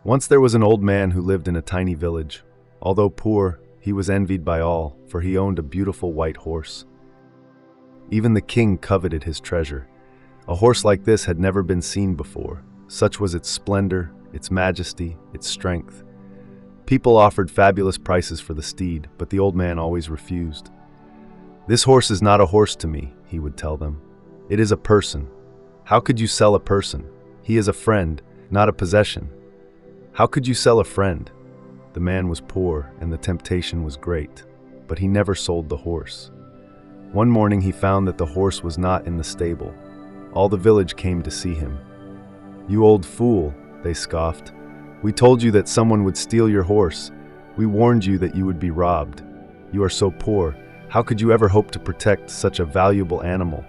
Once there was an old man who lived in a tiny village. Although poor, he was envied by all, for he owned a beautiful white horse. Even the king coveted his treasure. A horse like this had never been seen before. Such was its splendor, its majesty, its strength. People offered fabulous prices for the steed, but the old man always refused. "This horse is not a horse to me," he would tell them. "It is a person. How could you sell a person? He is a friend, not a possession. How could you sell a friend?" The man was poor, and the temptation was great, but he never sold the horse. One morning he found that the horse was not in the stable. All the village came to see him. "You old fool," they scoffed. "We told you that someone would steal your horse. We warned you that you would be robbed. You are so poor. How could you ever hope to protect such a valuable animal?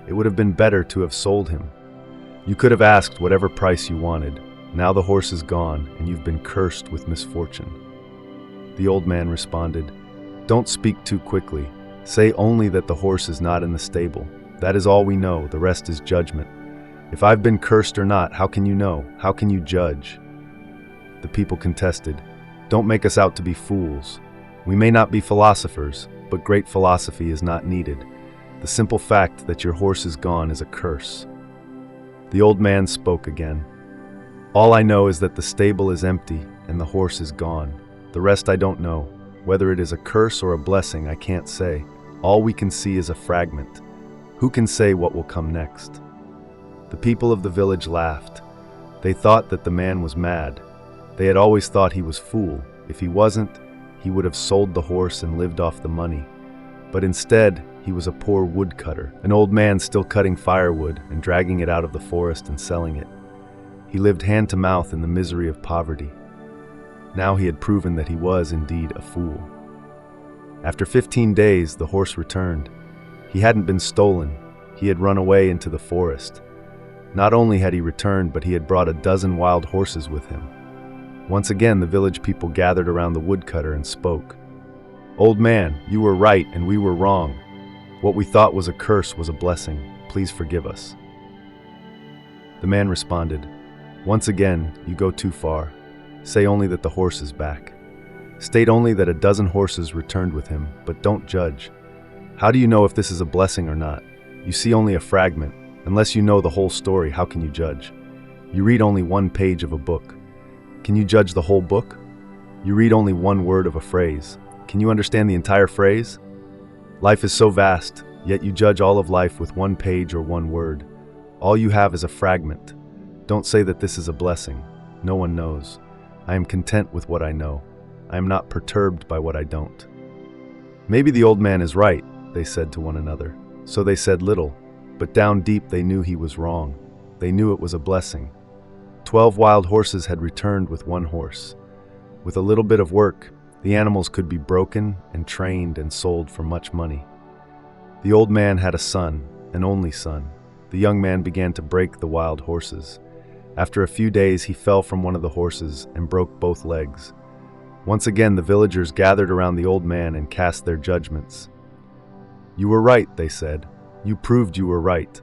It would have been better to have sold him. You could have asked whatever price you wanted. Now the horse is gone, and you've been cursed with misfortune." The old man responded, "Don't speak too quickly. Say only that the horse is not in the stable. That is all we know. The rest is judgment. If I've been cursed or not, how can you know? How can you judge?" The people contested, "Don't make us out to be fools. We may not be philosophers, but great philosophy is not needed. The simple fact that your horse is gone is a curse." The old man spoke again. "All I know is that the stable is empty and the horse is gone. The rest I don't know. Whether it is a curse or a blessing, I can't say. All we can see is a fragment. Who can say what will come next?" The people of the village laughed. They thought that the man was mad. They had always thought he was fool. If he wasn't, he would have sold the horse and lived off the money. But instead, he was a poor woodcutter, an old man still cutting firewood and dragging it out of the forest and selling it. He lived hand to mouth in the misery of poverty. Now he had proven that he was indeed a fool. After 15 days, the horse returned. He hadn't been stolen. He had run away into the forest. Not only had he returned, but he had brought a dozen wild horses with him. Once again, the village people gathered around the woodcutter and spoke. "Old man, you were right and we were wrong. What we thought was a curse was a blessing. Please forgive us." The man responded, "Once again, you go too far. Say only that the horse is back. State only that a dozen horses returned with him, but don't judge. How do you know if this is a blessing or not? You see only a fragment. Unless you know the whole story, how can you judge? You read only one page of a book. Can you judge the whole book? You read only one word of a phrase. Can you understand the entire phrase? Life is so vast, yet you judge all of life with one page or one word. All you have is a fragment. Don't say that this is a blessing. No one knows. I am content with what I know. I am not perturbed by what I don't." "Maybe the old man is right," they said to one another. So they said little, but down deep they knew he was wrong. They knew it was a blessing. 12 wild horses had returned with one horse. With a little bit of work, the animals could be broken and trained and sold for much money. The old man had a son, an only son. The young man began to break the wild horses. After a few days, he fell from one of the horses and broke both legs. Once again, the villagers gathered around the old man and cast their judgments. "You were right," they said. "You proved you were right.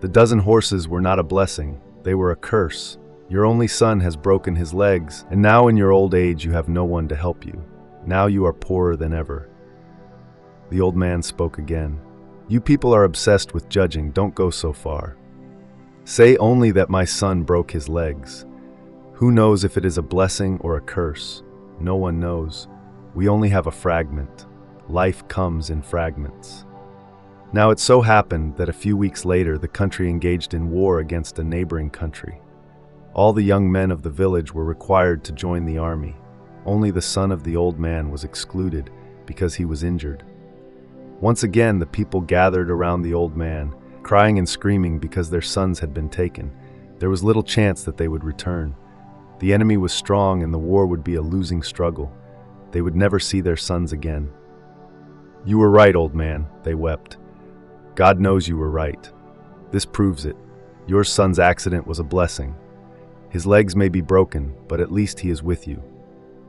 The dozen horses were not a blessing. They were a curse. Your only son has broken his legs, and now in your old age you have no one to help you. Now you are poorer than ever." The old man spoke again. "You people are obsessed with judging. Don't go so far. Say only that my son broke his legs. Who knows if it is a blessing or a curse? No one knows. We only have a fragment. Life comes in fragments." Now it so happened that a few weeks later the country engaged in war against a neighboring country. All the young men of the village were required to join the army. Only the son of the old man was excluded because he was injured. Once again the people gathered around the old man, crying and screaming because their sons had been taken. There was little chance that they would return. The enemy was strong and the war would be a losing struggle. They would never see their sons again. "You were right, old man," they wept. "God knows you were right. This proves it. Your son's accident was a blessing. His legs may be broken, but at least he is with you.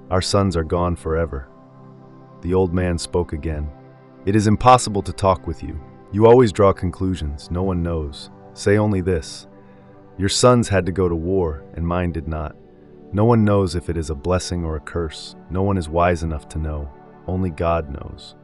Our sons are gone forever." The old man spoke again. "It is impossible to talk with you. You always draw conclusions. No one knows. Say only this. Your sons had to go to war, and mine did not. No one knows if it is a blessing or a curse. No one is wise enough to know. Only God knows.